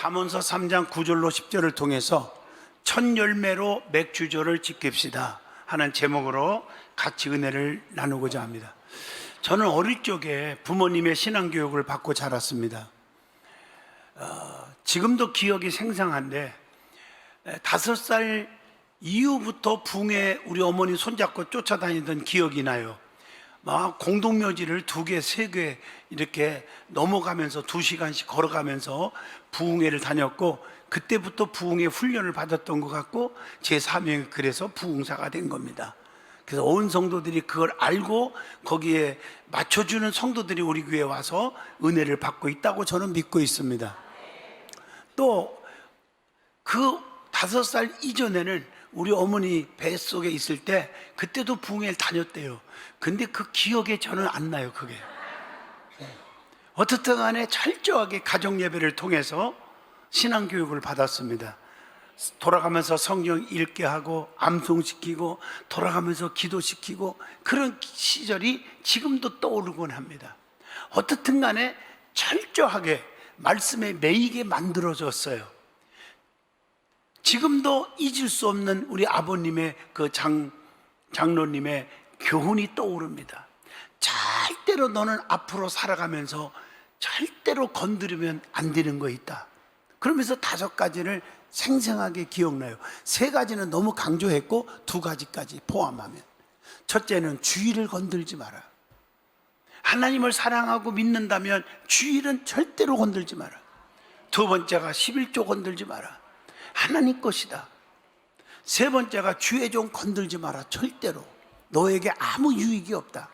잠언서 3장 9절로 10절을 통해서 첫 열매로 맥주조를 지킵시다 하는 제목으로 같이 은혜를 나누고자 합니다. 저는 어릴 적에 부모님의 신앙교육을 받고 자랐습니다. 지금도 기억이 생생한데 5살 이후부터 부흥에 우리 어머니 손잡고 쫓아다니던 기억이 나요. 막 공동묘지를 2개, 3개 이렇게 넘어가면서 2시간씩 걸어가면서 부흥회를 다녔고, 그때부터 부흥회 훈련을 받았던 것 같고 제 사명이 그래서 부흥사가 된 겁니다. 그래서 온 성도들이 그걸 알고 거기에 맞춰주는 성도들이 우리 교회에 와서 은혜를 받고 있다고 저는 믿고 있습니다. 또 그 5살 이전에는 우리 어머니 뱃속에 있을 때 그때도 부흥회를 다녔대요. 근데 그 기억에 저는 안 나요. 그게 어떻든 간에 철저하게 가정예배를 통해서 신앙교육을 받았습니다. 돌아가면서 성경 읽게 하고 암송시키고 돌아가면서 기도시키고, 그런 시절이 지금도 떠오르곤 합니다. 어떻든 간에 철저하게 말씀에 매이게 만들어졌어요. 지금도 잊을 수 없는 우리 아버님의 그 장로님의 교훈이 떠오릅니다. 절대로 너는 앞으로 살아가면서 절대로 건드리면 안 되는 거 있다. 그러면서 5가지를 생생하게 기억나요. 3가지는 너무 강조했고 2가지까지 포함하면, 첫째는 주의를 건들지 마라. 하나님을 사랑하고 믿는다면 주의는 절대로 건들지 마라. 2번째가 11조 건들지 마라. 하나님 것이다. 3번째가 주의 종 건들지 마라. 절대로 너에게 아무 유익이 없다.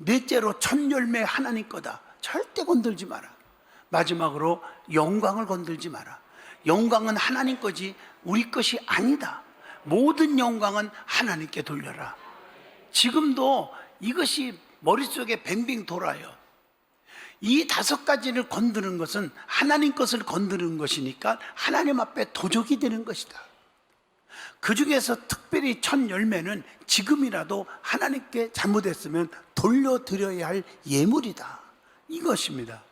4째로 첫 열매 하나님 거다. 절대 건들지 마라. 마지막으로 영광을 건들지 마라. 영광은 하나님 거지 우리 것이 아니다. 모든 영광은 하나님께 돌려라. 지금도 이것이 머릿속에 뱅뱅 돌아요. 이 5가지를 건드는 것은 하나님 것을 건드는 것이니까 하나님 앞에 도적이 되는 것이다. 그 중에서 특별히 첫 열매는 지금이라도 하나님께 잘못했으면 돌려드려야 할 예물이다, 이것입니다.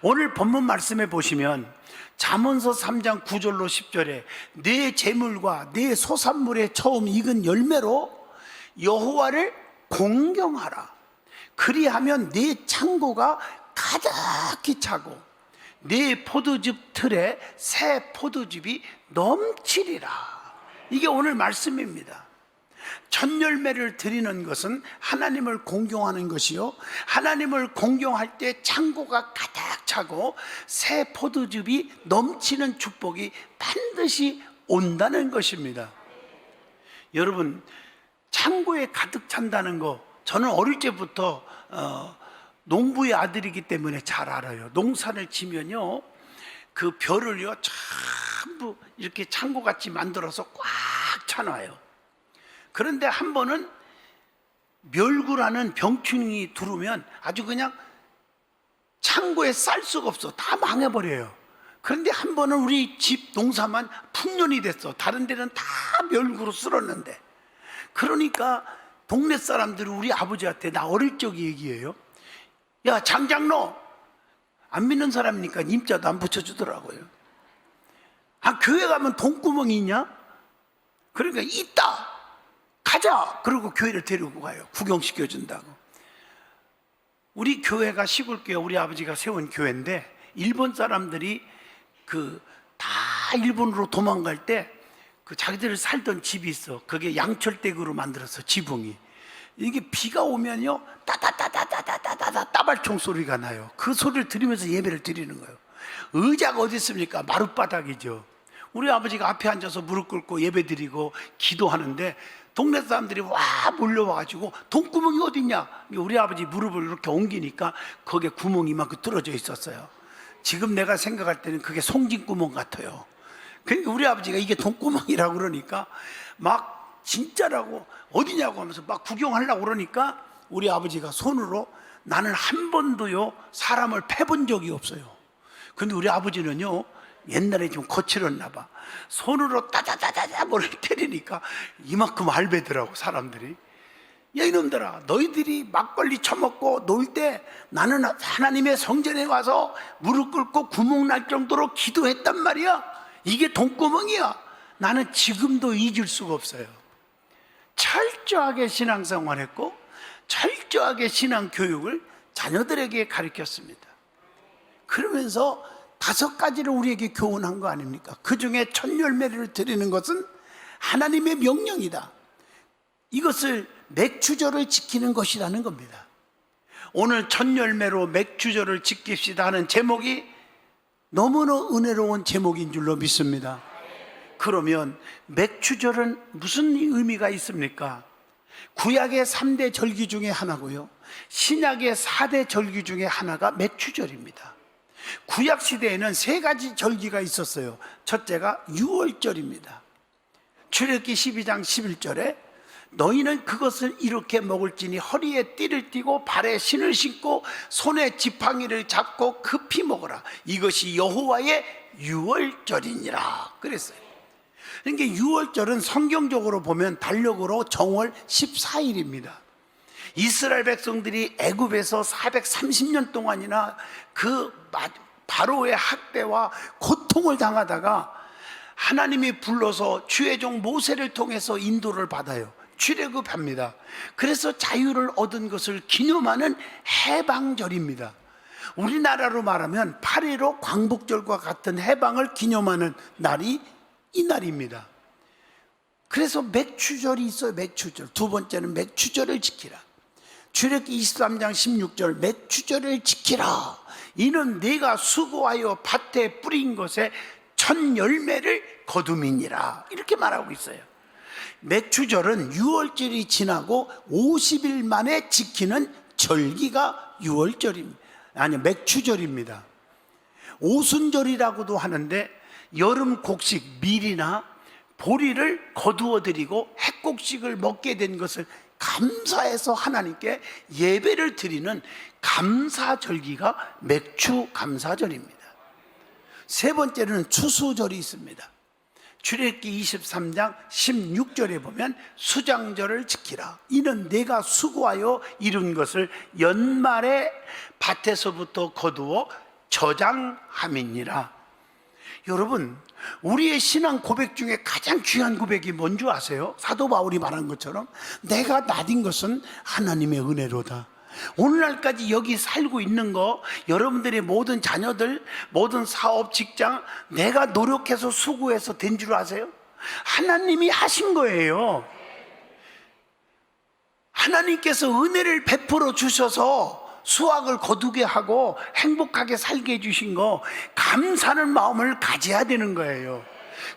오늘 본문 말씀에 보시면 잠언서 3장 9절로 10절에 내 재물과 내 소산물의 처음 익은 열매로 여호와를 공경하라. 그리하면 내 창고가 가득히 차고 내 포도즙 틀에 새 포도즙이 넘치리라. 이게 오늘 말씀입니다. 첫 열매를 드리는 것은 하나님을 공경하는 것이요, 하나님을 공경할 때 창고가 가득 차고 새 포도즙이 넘치는 축복이 반드시 온다는 것입니다. 여러분, 창고에 가득 찬다는 거, 저는 어릴 때부터 농부의 아들이기 때문에 잘 알아요. 농사를 지면요, 그 벼를요 전부 이렇게 창고같이 만들어서 꽉 차놔요. 그런데 한 번은 멸구라는 병충이 들어오면 아주 그냥 창고에 쌀 수가 없어. 다 망해버려요. 그런데 한 번은 우리 집 농사만 풍년이 됐어. 다른 데는 다 멸구로 쓸었는데. 그러니까 동네 사람들은 우리 아버지한테, 나 어릴 적 얘기예요, 야 장장로, 안 믿는 사람이니까 임자도 안 붙여주더라고요. 아, 교회 가면 돈구멍이 있냐? 그러니까 있다, 가자. 그리고 교회를 데리고 가요. 구경시켜준다고. 우리 교회가 시골교회, 우리 아버지가 세운 교회인데 일본 사람들이 다 일본으로 도망갈 때 자기들 살던 집이 있어. 그게 양철댁으로 만들어서 지붕이, 이게 비가 오면요 따다다다다다다다 따발총 소리가 나요. 그 소리를 들으면서 예배를 드리는 거예요. 의자가 어디 있습니까? 마룻바닥이죠. 우리 아버지가 앞에 앉아서 무릎 꿇고 예배 드리고 기도하는데 동네 사람들이 와 몰려와가지고 돈구멍이 어디 있냐? 우리 아버지 무릎을 이렇게 옮기니까 거기에 구멍이 막 뚫어져 있었어요. 지금 내가 생각할 때는 그게 송진구멍 같아요. 그러니까 우리 아버지가 이게 돈구멍이라고 그러니까 막 진짜라고 어디냐고 하면서 막 구경하려고 그러니까 우리 아버지가 손으로, 나는 한 번도요 사람을 패본 적이 없어요. 근데 우리 아버지는요 옛날에 좀 거칠었나 봐. 손으로 따다다다다 뭘 때리니까 이만큼 알배더라고 사람들이. 야 이놈들아, 너희들이 막걸리 처먹고 놀 때 나는 하나님의 성전에 와서 무릎 꿇고 구멍 날 정도로 기도했단 말이야. 이게 돈구멍이야. 나는 지금도 잊을 수가 없어요. 철저하게 신앙생활했고 철저하게 신앙교육을 자녀들에게 가르쳤습니다. 그러면서 5가지를 우리에게 교훈한 거 아닙니까? 그 중에 첫 열매를 드리는 것은 하나님의 명령이다. 이것을 맥추절을 지키는 것이라는 겁니다. 오늘 첫 열매로 맥추절을 지킵시다 하는 제목이 너무나 은혜로운 제목인 줄로 믿습니다. 그러면 맥추절은 무슨 의미가 있습니까? 구약의 3대 절기 중에 하나고요, 신약의 4대 절기 중에 하나가 맥추절입니다. 구약 시대에는 3가지 절기가 있었어요. 첫째가 유월절입니다. 출애굽기 12장 11절에 너희는 그것을 이렇게 먹을지니 허리에 띠를 띠고 발에 신을 신고 손에 지팡이를 잡고 급히 먹어라. 이것이 여호와의 유월절이니라 그랬어요. 그러니까 유월절은 성경적으로 보면 달력으로 정월 14일입니다. 이스라엘 백성들이 애굽에서 430년 동안이나 그 바로의 학대와 고통을 당하다가 하나님이 불러서 주의 종 모세를 통해서 인도를 받아요. 출애굽합니다. 그래서 자유를 얻은 것을 기념하는 해방절입니다. 우리나라로 말하면 8.15 광복절과 같은 해방을 기념하는 날이 이 날입니다. 그래서 맥추절이 있어요. 맥추절. 두 번째는 맥추절을 지키라. 출애굽기 23장 16절 맥추절을 지키라. 이는 네가 수고하여 밭에 뿌린 것에 첫 열매를 거둠이니라. 이렇게 말하고 있어요. 맥추절은 유월절이 지나고 50일 만에 지키는 절기가 유월절입니다. 아니 맥추절입니다. 오순절이라고도 하는데 여름 곡식 밀이나 보리를 거두어 드리고 핵곡식을 먹게 된 것을 감사해서 하나님께 예배를 드리는 감사절기가 맥추감사절입니다. 세 번째는 추수절이 있습니다. 출애굽기 23장 16절에 보면 수장절을 지키라. 이는 내가 수고하여 이룬 것을 연말에 밭에서부터 거두어 저장함이니라. 여러분, 우리의 신앙 고백 중에 가장 귀한 고백이 뭔지 아세요? 사도 바울이 말한 것처럼 내가 나딘 것은 하나님의 은혜로다. 오늘날까지 여기 살고 있는 거, 여러분들의 모든 자녀들, 모든 사업, 직장, 내가 노력해서 수고해서 된 줄 아세요? 하나님이 하신 거예요. 하나님께서 은혜를 베풀어 주셔서 수확을 거두게 하고 행복하게 살게 해주신 거, 감사하는 마음을 가져야 되는 거예요.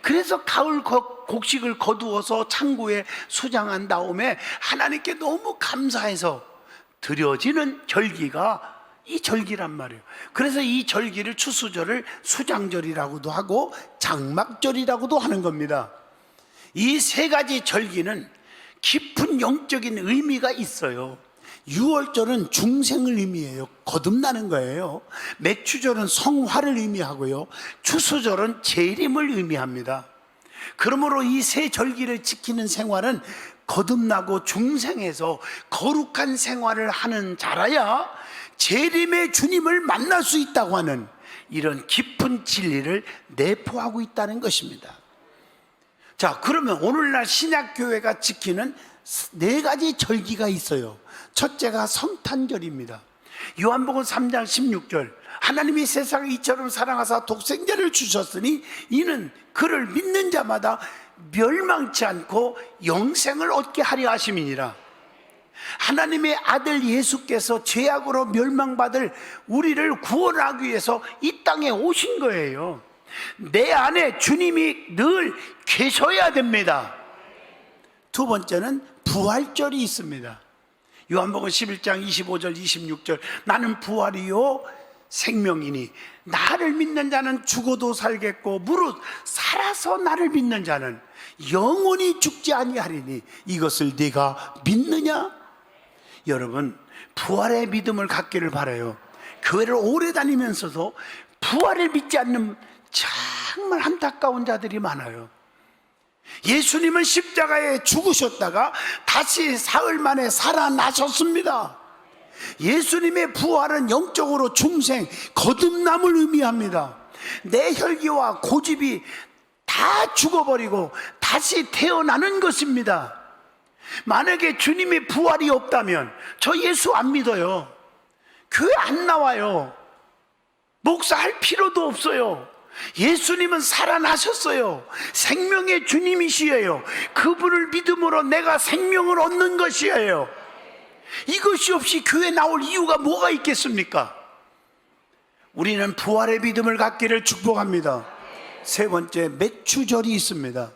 그래서 가을 곡식을 거두어서 창고에 수장한 다음에 하나님께 너무 감사해서 드려지는 절기가 이 절기란 말이에요. 그래서 이 절기를 추수절을 수장절이라고도 하고 장막절이라고도 하는 겁니다. 이 3가지 절기는 깊은 영적인 의미가 있어요. 유월절은 중생을 의미해요. 거듭나는 거예요. 맥추절은 성화를 의미하고요, 추수절은 재림을 의미합니다. 그러므로 이 3 절기를 지키는 생활은 거듭나고 중생에서 거룩한 생활을 하는 자라야 재림의 주님을 만날 수 있다고 하는 이런 깊은 진리를 내포하고 있다는 것입니다. 자, 그러면 오늘날 신약교회가 지키는 4가지 절기가 있어요. 첫째가 성탄절입니다. 요한복음 3장 16절 하나님이 세상을 이처럼 사랑하사 독생자를 주셨으니 이는 그를 믿는 자마다 멸망치 않고 영생을 얻게 하려 하심이니라. 하나님의 아들 예수께서 죄악으로 멸망받을 우리를 구원하기 위해서 이 땅에 오신 거예요. 내 안에 주님이 늘 계셔야 됩니다. 두 번째는 부활절이 있습니다. 요한복음 11장 25절 26절 나는 부활이요 생명이니 나를 믿는 자는 죽어도 살겠고 무릇 살아서 나를 믿는 자는 영원히 죽지 아니하리니 이것을 네가 믿느냐? 여러분, 부활의 믿음을 갖기를 바라요. 교회를 오래 다니면서도 부활을 믿지 않는 정말 안타까운 자들이 많아요. 예수님은 십자가에 죽으셨다가 다시 사흘 만에 살아나셨습니다. 예수님의 부활은 영적으로 중생, 거듭남을 의미합니다. 내 혈기와 고집이 다 죽어버리고 다시 태어나는 것입니다. 만약에 주님의 부활이 없다면 저 예수 안 믿어요. 교회 안 나와요. 목사할 필요도 없어요. 예수님은 살아나셨어요. 생명의 주님이시에요. 그분을 믿음으로 내가 생명을 얻는 것이에요. 이것이 없이 교회 나올 이유가 뭐가 있겠습니까? 우리는 부활의 믿음을 갖기를 축복합니다. 세 번째, 맥추절이 있습니다.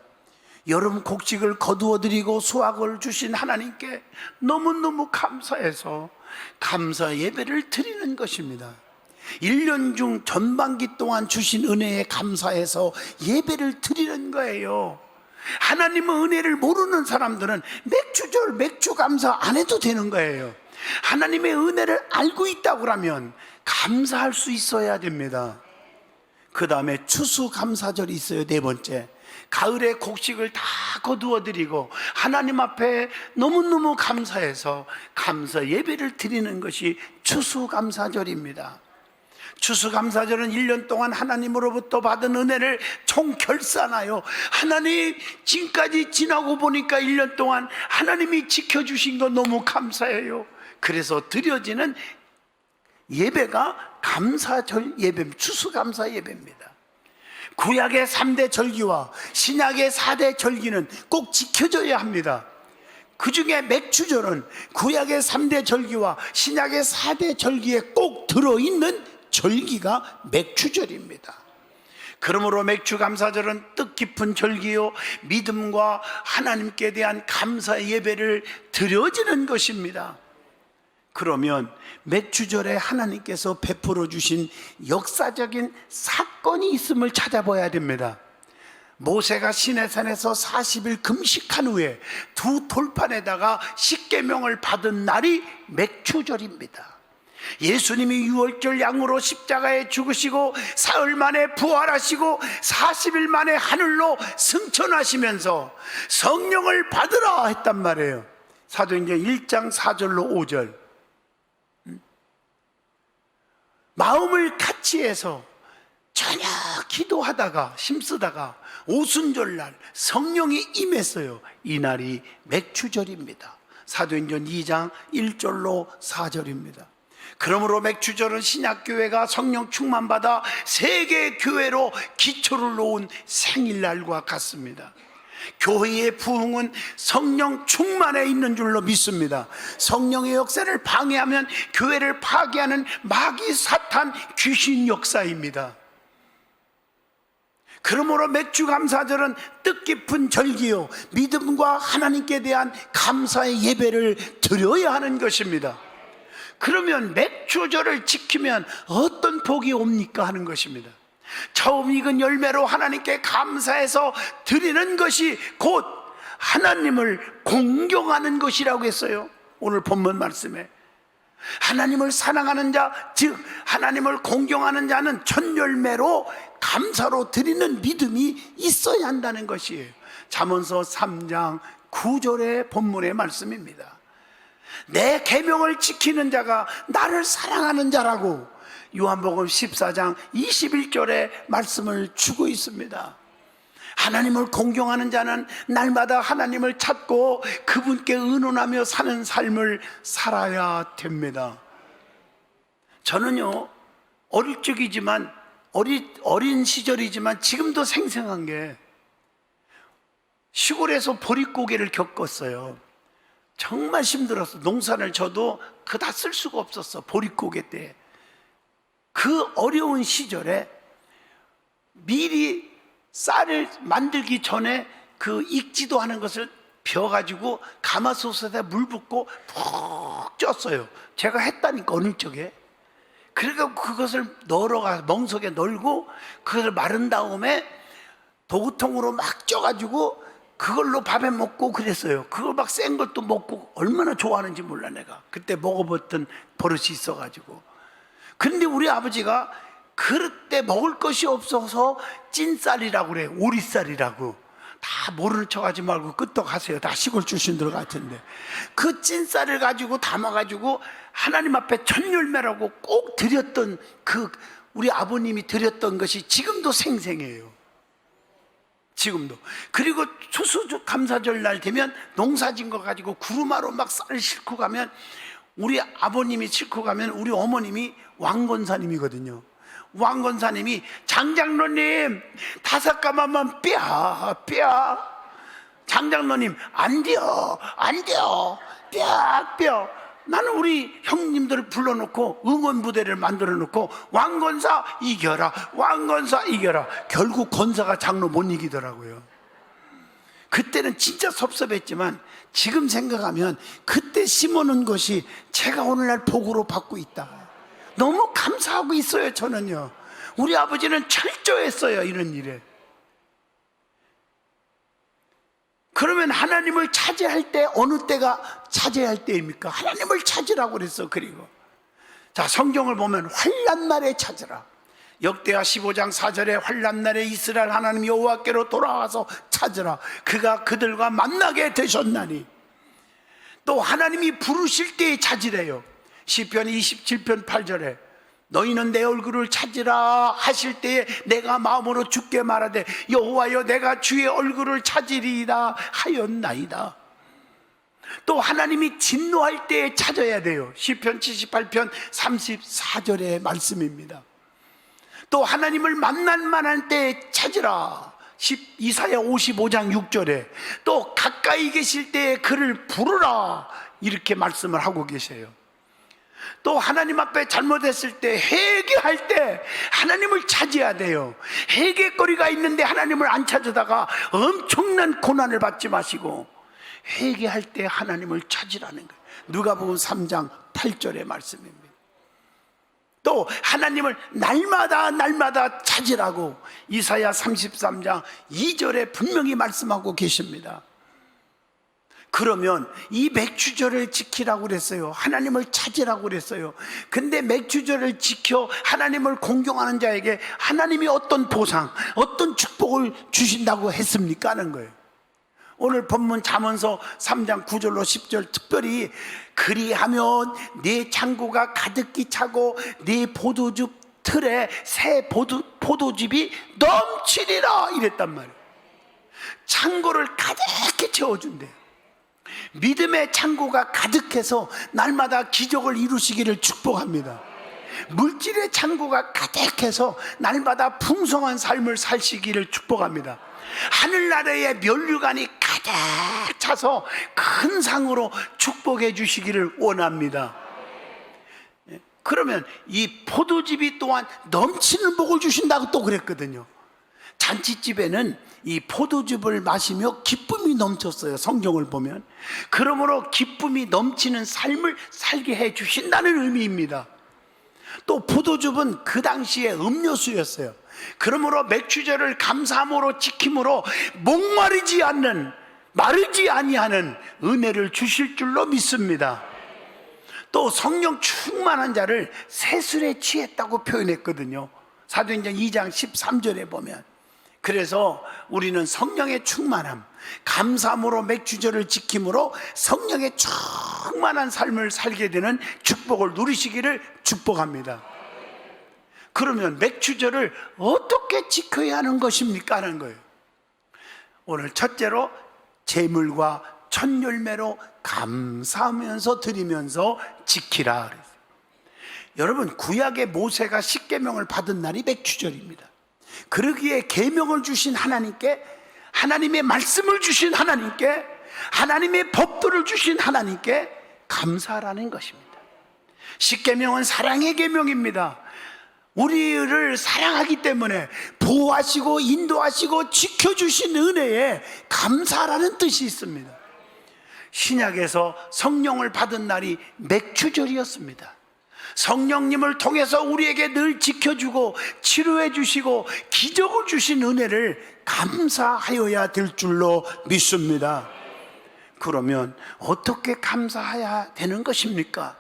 여름 곡식을 거두어드리고 수확을 주신 하나님께 너무너무 감사해서 감사 예배를 드리는 것입니다. 1년 중 전반기 동안 주신 은혜에 감사해서 예배를 드리는 거예요. 하나님의 은혜를 모르는 사람들은 맥주절, 맥주 감사 안 해도 되는 거예요. 하나님의 은혜를 알고 있다고 하면 감사할 수 있어야 됩니다. 그 다음에 추수감사절이 있어요. 네 번째, 가을에 곡식을 다 거두어드리고 하나님 앞에 너무너무 감사해서 감사 예배를 드리는 것이 추수감사절입니다. 추수감사절은 1년 동안 하나님으로부터 받은 은혜를 총결산하여 하나님, 지금까지 지나고 보니까 1년 동안 하나님이 지켜주신 거 너무 감사해요. 그래서 드려지는 예배가 감사절 예배, 추수감사 예배입니다. 구약의 3대 절기와 신약의 4대 절기는 꼭 지켜져야 합니다. 그 중에 맥추절은 구약의 3대 절기와 신약의 4대 절기에 꼭 들어있는 절기가 맥추절입니다. 그러므로 맥추감사절은 뜻깊은 절기요, 믿음과 하나님께 대한 감사 예배를 드려지는 것입니다. 그러면 맥추절에 하나님께서 베풀어 주신 역사적인 사건이 있음을 찾아봐야 됩니다. 모세가 시내산에서 40일 금식한 후에 두 돌판에다가 십계명을 받은 날이 맥추절입니다. 예수님이 유월절 양으로 십자가에 죽으시고 사흘 만에 부활하시고 40일 만에 하늘로 승천하시면서 성령을 받으라 했단 말이에요. 사도행전 1장 4절로 5절. 마음을 같이 해서 전혀 기도하다가 힘쓰다가 오순절날 성령이 임했어요. 이 날이 맥추절입니다. 사도행전 2장 1절로 4절입니다. 그러므로 맥추절은 신약교회가 성령 충만받아 세계 교회로 기초를 놓은 생일날과 같습니다. 교회의 부흥은 성령 충만에 있는 줄로 믿습니다. 성령의 역사를 방해하면 교회를 파괴하는 마귀 사탄 귀신 역사입니다. 그러므로 맥추감사절은 뜻깊은 절기요, 믿음과 하나님께 대한 감사의 예배를 드려야 하는 것입니다. 그러면 맥추절을 지키면 어떤 복이 옵니까 하는 것입니다. 처음 익은 열매로 하나님께 감사해서 드리는 것이 곧 하나님을 공경하는 것이라고 했어요. 오늘 본문 말씀에 하나님을 사랑하는 자, 즉 하나님을 공경하는 자는 첫 열매로 감사로 드리는 믿음이 있어야 한다는 것이에요. 잠언서 3장 9절의 본문의 말씀입니다. 내 계명을 지키는 자가 나를 사랑하는 자라고 요한복음 14장 21절의 말씀을 주고 있습니다. 하나님을 공경하는 자는 날마다 하나님을 찾고 그분께 의논하며 사는 삶을 살아야 됩니다. 저는요, 어릴 적이지만 어린 시절이지만 지금도 생생한 게 시골에서 보릿고개를 겪었어요. 정말 힘들었어. 농사를 져도 그다 쓸 수가 없었어. 보릿고개 때. 그 어려운 시절에 미리 쌀을 만들기 전에 그 익지도 않은 것을 벼가지고 가마솥에다 물 붓고 푹 쪘어요. 제가 했다니까 어느 쪽에. 그러니까 그것을 널어가 멍석에 널고 그것을 마른 다음에 도구통으로 막 쪄가지고 그걸로 밥에 먹고 그랬어요. 그걸 막 센 것도 먹고 얼마나 좋아하는지 몰라 내가. 그때 먹어봤던 버릇이 있어가지고. 그런데 우리 아버지가 그릇 때 먹을 것이 없어서 찐쌀이라고 그래. 오리쌀이라고. 다 모르는 척 하지 말고 끄떡 하세요. 다 시골 출신들 같은데. 그 찐쌀을 가지고 담아가지고 하나님 앞에 첫 열매라고 꼭 드렸던 그 우리 아버님이 드렸던 것이 지금도 생생해요. 지금도. 그리고 추수감사절 날 되면 농사진 거 가지고 구루마로 막 쌀을 싣고 가면, 우리 아버님이 싣고 가면 우리 어머님이 왕건사님이거든요. 왕건사님이 장장로님 5가마만 빼. 장장로님 안 돼요 빼. 나는 우리 형님들을 불러놓고 응원부대를 만들어 놓고 왕건사 이겨라. 결국 건사가 장로 못 이기더라고요. 그때는 진짜 섭섭했지만 지금 생각하면 그때 심어놓은 것이 제가 오늘날 복으로 받고 있다. 너무 감사하고 있어요. 저는요. 우리 아버지는 철저했어요. 이런 일에. 그러면 하나님을 차지할 때 어느 때가 차지할 때입니까? 하나님을 찾으라고 그랬어. 그리고 자, 성경을 보면 환난 날에 찾으라. 역대하 15장 4절에 환난 날에 이스라엘 하나님 여호와께로 돌아와서 찾으라. 그가 그들과 만나게 되셨나니. 또 하나님이 부르실 때에 찾으래요. 시편 27편 8절에 너희는 내 얼굴을 찾으라 하실 때에 내가 마음으로 주께 말하되 여호와여 내가 주의 얼굴을 찾으리이다 하였나이다. 또 하나님이 진노할 때에 찾아야 돼요. 시편 78편 34절의 말씀입니다. 또 하나님을 만날 만한 때에 찾으라. 이사야 55장 6절에 또 가까이 계실 때에 그를 부르라 이렇게 말씀을 하고 계세요. 또 하나님 앞에 잘못했을 때 회개할 때 하나님을 찾아야 돼요. 회개거리가 있는데 하나님을 안 찾아다가 엄청난 고난을 받지 마시고 회개할 때 하나님을 찾으라는 거예요. 누가복음 3장 8절의 말씀입니다. 또 하나님을 날마다 찾으라고 이사야 33장 2절에 분명히 말씀하고 계십니다. 그러면 이 맥추절을 지키라고 그랬어요. 하나님을 찾으라고 그랬어요. 근데 맥추절을 지켜 하나님을 공경하는 자에게 하나님이 어떤 보상, 어떤 축복을 주신다고 했습니까? 하는 거예요. 오늘 본문 잠언서 3장 9절로 10절 특별히 그리하면 네 창고가 가득히 차고 네 포도즙 틀에 새 포도즙이 넘치리라 이랬단 말이에요. 창고를 가득히 채워준대요. 믿음의 창고가 가득해서 날마다 기적을 이루시기를 축복합니다. 물질의 창고가 가득해서 날마다 풍성한 삶을 사시기를 축복합니다. 하늘나라의 면류관이 가득 차서 큰 상으로 축복해 주시기를 원합니다. 그러면 이 포도즙이 또한 넘치는 복을 주신다고 또 그랬거든요. 잔치집에는 이 포도즙을 마시며 기쁨이 넘쳤어요. 성경을 보면. 그러므로 기쁨이 넘치는 삶을 살게 해 주신다는 의미입니다. 또 포도즙은 그 당시에 음료수였어요. 그러므로 맥추절을 감사함으로 지킴으로 목마르지 않는, 마르지 아니하는 은혜를 주실 줄로 믿습니다. 또 성령 충만한 자를 새술에 취했다고 표현했거든요. 사도행전 2장 13절에 보면. 그래서 우리는 성령의 충만함, 감사함으로 맥추절을 지킴으로 성령의 충만한 삶을 살게 되는 축복을 누리시기를 축복합니다. 그러면 맥추절을 어떻게 지켜야 하는 것입니까? 하는 거예요. 오늘 첫째로 제물과 첫 열매로 감사하면서 드리면서 지키라 그랬어요. 여러분, 구약의 모세가 십계명을 받은 날이 맥추절입니다. 그러기에 계명을 주신 하나님께, 하나님의 말씀을 주신 하나님께, 하나님의 법도를 주신 하나님께 감사하라는 것입니다. 십계명은 사랑의 계명입니다. 우리를 사랑하기 때문에 보호하시고 인도하시고 지켜주신 은혜에 감사하라는 뜻이 있습니다. 신약에서 성령을 받은 날이 맥추절이었습니다. 성령님을 통해서 우리에게 늘 지켜주고 치료해 주시고 기적을 주신 은혜를 감사하여야 될 줄로 믿습니다. 그러면 어떻게 감사해야 되는 것입니까?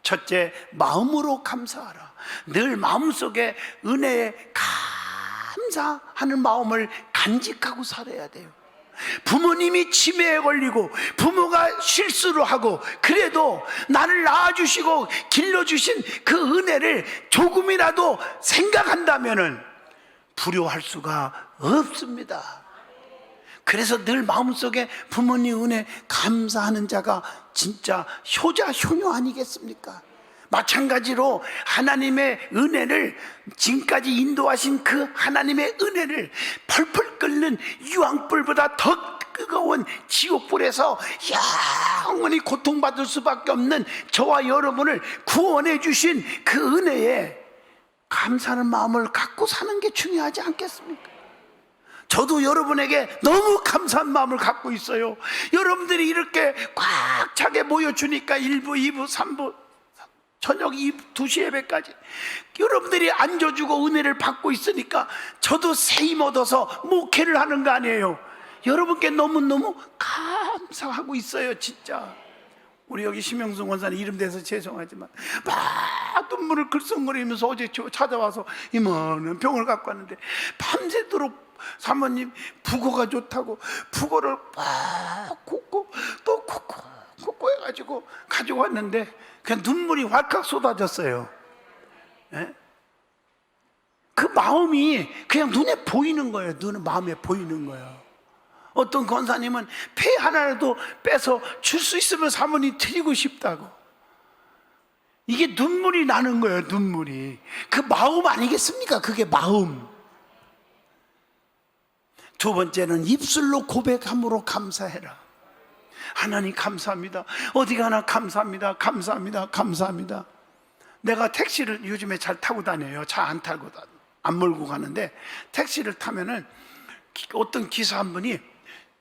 첫째, 마음으로 감사하라. 늘 마음속에 은혜에 감사하는 마음을 간직하고 살아야 돼요. 부모님이 치매에 걸리고 부모가 실수를 하고 그래도 나를 낳아주시고 길러주신 그 은혜를 조금이라도 생각한다면은 불효할 수가 없습니다. 그래서 늘 마음속에 부모님 은혜 감사하는 자가 진짜 효자 효녀 아니겠습니까? 마찬가지로 하나님의 은혜를, 지금까지 인도하신 그 하나님의 은혜를 펄펄 끓는 유황불보다 더 뜨거운 지옥불에서 영원히 고통받을 수밖에 없는 저와 여러분을 구원해 주신 그 은혜에 감사하는 마음을 갖고 사는 게 중요하지 않겠습니까? 저도 여러분에게 너무 감사한 마음을 갖고 있어요. 여러분들이 이렇게 꽉 차게 모여주니까 1부, 2부, 3부, 저녁 2시 예배까지 여러분들이 앉아주고 은혜를 받고 있으니까 저도 새 힘 얻어서 목회를 하는 거 아니에요. 여러분께 너무너무 감사하고 있어요. 진짜 우리 여기 심영순 권사님 이름 대서 죄송하지만 막 눈물을 글썽거리면서 어제 찾아와서 이만한 병을 갖고 왔는데 밤새도록 사모님 북어가 좋다고 북어를 막 굽고 또 굽고 해가지고 가지고 왔는데 그냥 눈물이 왈칵 쏟아졌어요. 예? 그 마음이 그냥 눈에 보이는 거예요. 마음에 보이는 거예요. 어떤 권사님은 폐 하나라도 빼서 줄 수 있으면 사모님 드리고 싶다고. 이게 눈물이 나는 거예요. 눈물이. 그 마음 아니겠습니까? 그게 마음. 두 번째는 입술로 고백함으로 감사해라. 하나님 감사합니다. 어디 가나 감사합니다. 감사합니다. 감사합니다. 내가 택시를 요즘에 잘 타고 다녀요. 차 안 타고 안 몰고 가는데 택시를 타면은 어떤 기사 한 분이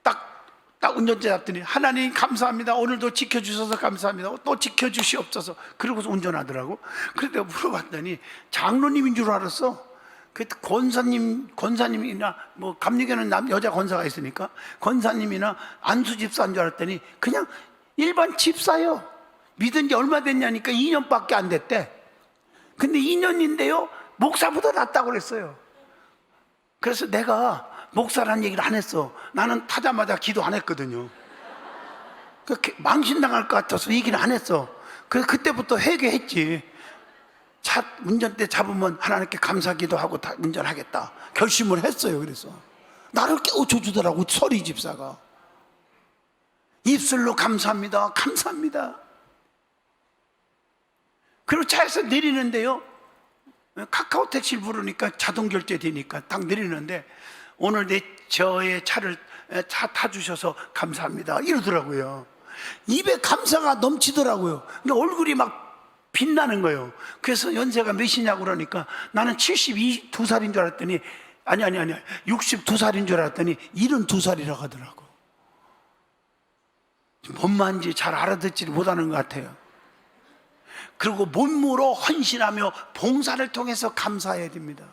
딱 운전대 잡더니 하나님 감사합니다. 오늘도 지켜주셔서 감사합니다. 또 지켜주시옵소서. 그러고서 운전하더라고. 그래서 내가 물어봤더니 장로님인 줄 알았어. 그 권사님이나 뭐 감리교는 여자 권사가 있으니까 권사님이나 안수 집사인 줄 알았더니 그냥 일반 집사요. 믿은 지 얼마 됐냐니까 2년밖에 안 됐대. 근데 2년인데요 목사보다 낫다고 그랬어요. 그래서 내가 목사라는 얘기를 안 했어. 나는 타자마자 기도 안 했거든요. 망신당할 것 같아서 얘기를 안 했어. 그래서 그때부터 회개했지. 차 운전대 잡으면 하나님께 감사기도 하고 다 운전하겠다 결심을 했어요. 그래서 나를 깨우쳐 주더라고 서리 집사가. 입술로 감사합니다. 감사합니다. 그리고 차에서 내리는데요 카카오 택시를 부르니까 자동 결제되니까 딱 내리는데 오늘 저의 차를 타주셔서 감사합니다 이러더라고요. 입에 감사가 넘치더라고요. 근데 얼굴이 막 빛나는 거예요. 그래서 연세가 몇이냐고 그러니까 나는 72살인 줄 알았더니 아니 62살인 줄 알았더니 72살이라고 하더라고. 뭔 말인지 잘 알아듣지 못하는 것 같아요. 그리고 몸으로 헌신하며 봉사를 통해서 감사해야 됩니다.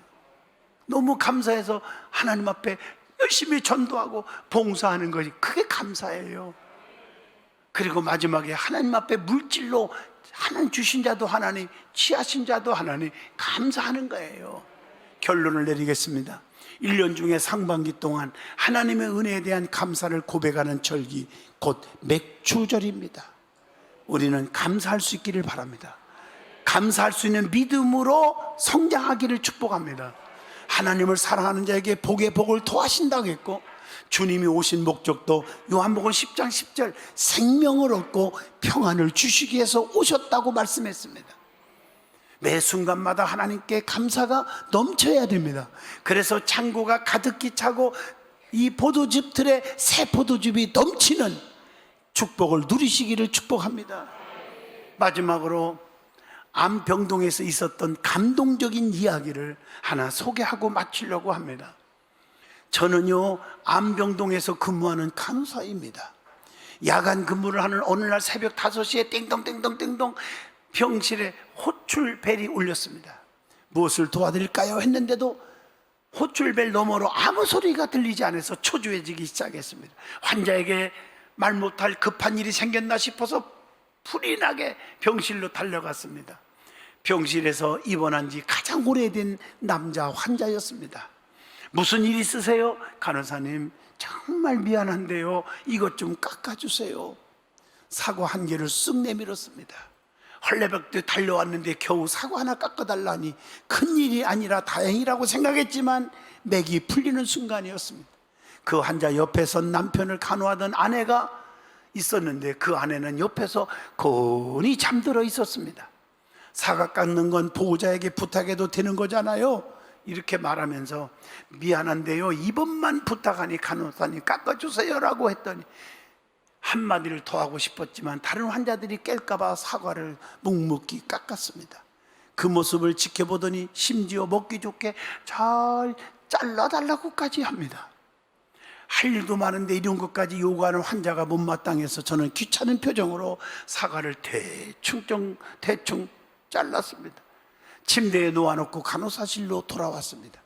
너무 감사해서 하나님 앞에 열심히 전도하고 봉사하는 것이 그게 감사예요. 그리고 마지막에 하나님 앞에 물질로 하나님 주신 자도 하나님, 취하신 자도 하나님 감사하는 거예요. 결론을 내리겠습니다. 1년 중에 상반기 동안 하나님의 은혜에 대한 감사를 고백하는 절기 곧 맥추절입니다. 우리는 감사할 수 있기를 바랍니다. 감사할 수 있는 믿음으로 성장하기를 축복합니다. 하나님을 사랑하는 자에게 복의 복을 더하신다고 했고 주님이 오신 목적도 요한복음 10장 10절 생명을 얻고 평안을 주시기 위해서 오셨다고 말씀했습니다. 매 순간마다 하나님께 감사가 넘쳐야 됩니다. 그래서 창고가 가득히 차고 이 포도즙 틀에 새 포도즙이 넘치는 축복을 누리시기를 축복합니다. 마지막으로 암병동에서 있었던 감동적인 이야기를 하나 소개하고 마치려고 합니다. 저는요 암병동에서 근무하는 간호사입니다. 야간 근무를 하는 어느 날 새벽 5시에 띵동띵동띵동 병실에 호출벨이 울렸습니다. 무엇을 도와드릴까요? 했는데도 호출벨 너머로 아무 소리가 들리지 않아서 초조해지기 시작했습니다. 환자에게 말 못할 급한 일이 생겼나 싶어서 불이 나게 병실로 달려갔습니다. 병실에서 입원한 지 가장 오래된 남자 환자였습니다. 무슨 일 있으세요? 간호사님, 정말 미안한데요, 이것 좀 깎아주세요. 사과 한 개를 쓱 내밀었습니다. 헐레벌떡 달려왔는데 겨우 사과 하나 깎아달라니 큰일이 아니라 다행이라고 생각했지만 맥이 풀리는 순간이었습니다. 그 환자 옆에 선 남편을 간호하던 아내가 있었는데 그 아내는 옆에서 고온히 잠들어 있었습니다. 사과 깎는 건 보호자에게 부탁해도 되는 거잖아요. 이렇게 말하면서 미안한데요, 이번만 부탁하니 간호사님 깎아주세요라고 했더니 한마디를 더 하고 싶었지만 다른 환자들이 깰까봐 사과를 묵묵히 깎았습니다. 그 모습을 지켜보더니 심지어 먹기 좋게 잘 잘라달라고까지 합니다. 할 일도 많은데 이런 것까지 요구하는 환자가 못마땅해서 저는 귀찮은 표정으로 사과를 대충 잘랐습니다. 침대에 놓아놓고 간호사실로 돌아왔습니다.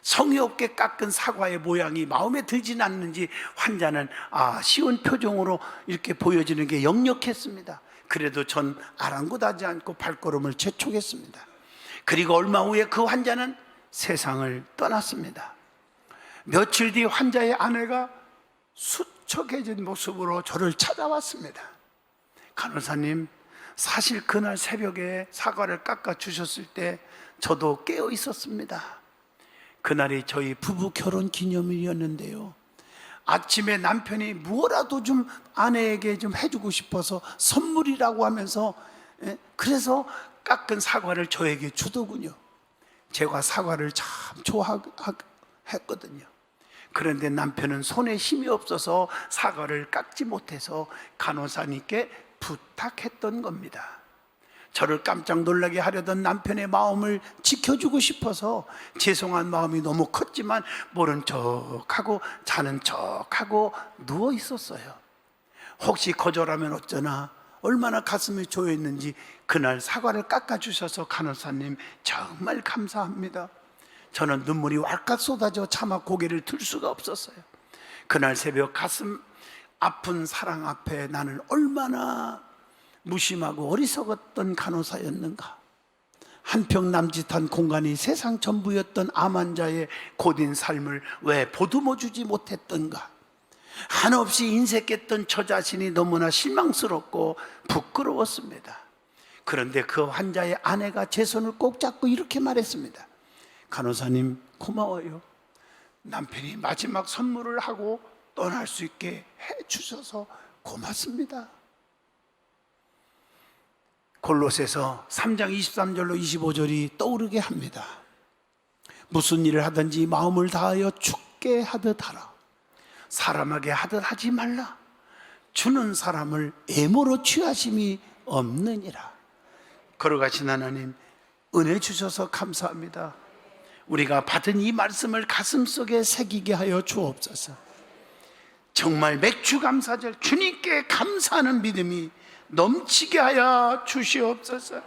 성의 없게 깎은 사과의 모양이 마음에 들진 않는지 환자는 아쉬운 표정으로 이렇게 보여지는 게 역력했습니다. 그래도 전 아랑곳하지 않고 발걸음을 재촉했습니다. 그리고 얼마 후에 그 환자는 세상을 떠났습니다. 며칠 뒤 환자의 아내가 수척해진 모습으로 저를 찾아왔습니다. 간호사님, 사실 그날 새벽에 사과를 깎아 주셨을 때 저도 깨어 있었습니다. 그날이 저희 부부 결혼 기념일이었는데요, 아침에 남편이 무엇라도 좀 아내에게 좀 해주고 싶어서 선물이라고 하면서 그래서 깎은 사과를 저에게 주더군요. 제가 사과를 참 좋아했거든요. 그런데 남편은 손에 힘이 없어서 사과를 깎지 못해서 간호사님께 부탁했던 겁니다. 저를 깜짝 놀라게 하려던 남편의 마음을 지켜주고 싶어서 죄송한 마음이 너무 컸지만 모른 척하고 자는 척하고 누워 있었어요. 혹시 거절하면 어쩌나, 얼마나 가슴이 조였는지 그날 사과를 깎아주셔서 간호사님 정말 감사합니다. 저는 눈물이 왈칵 쏟아져 차마 고개를 들 수가 없었어요. 그날 새벽 가슴 아픈 사랑 앞에 나는 얼마나 무심하고 어리석었던 간호사였는가. 한평 남짓한 공간이 세상 전부였던 암 환자의 고된 삶을 왜 보듬어 주지 못했던가. 한없이 인색했던 저 자신이 너무나 실망스럽고 부끄러웠습니다. 그런데 그 환자의 아내가 제 손을 꼭 잡고 이렇게 말했습니다. 간호사님 고마워요. 남편이 마지막 선물을 하고 떠날 수 있게 해주셔서 고맙습니다. 골로새서 3장 23절로 25절이 떠오르게 합니다. 무슨 일을 하든지 마음을 다하여 죽게 하듯 하라. 사람에게 하듯 하지 말라. 주는 사람을 애모로 취하심이 없느니라. 걸어가신 하나님, 은혜 주셔서 감사합니다. 우리가 받은 이 말씀을 가슴속에 새기게 하여 주옵소서. 정말 맥주감사절 주님께 감사하는 믿음이 넘치게 하여 주시옵소서.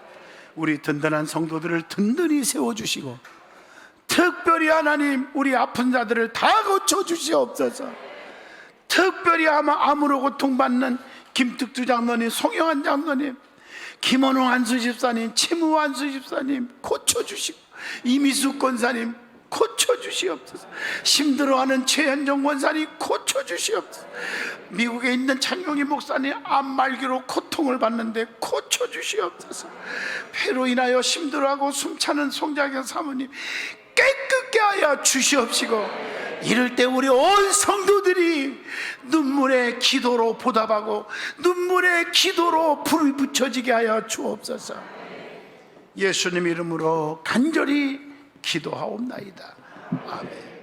우리 든든한 성도들을 든든히 세워주시고 특별히 하나님 우리 아픈 자들을 다 고쳐주시옵소서. 특별히 암으로 고통받는 김특주 장로님, 송영환 장로님, 김원웅 안수집사님, 최무 안수집사님 고쳐주시고 이미숙 권사님 고쳐주시옵소서. 힘들어하는 최현정 권사님 고쳐주시옵소서. 미국에 있는 장용희 목사님 암 말기로 고통을 받는데 고쳐주시옵소서. 폐로 인하여 힘들어하고 숨차는 송자경 사모님 깨끗게 하여 주시옵시고, 이럴 때 우리 온 성도들이 눈물의 기도로 보답하고 눈물의 기도로 불을 붙여지게 하여 주옵소서. 예수님 이름으로 간절히 기도하옵나이다. 아멘.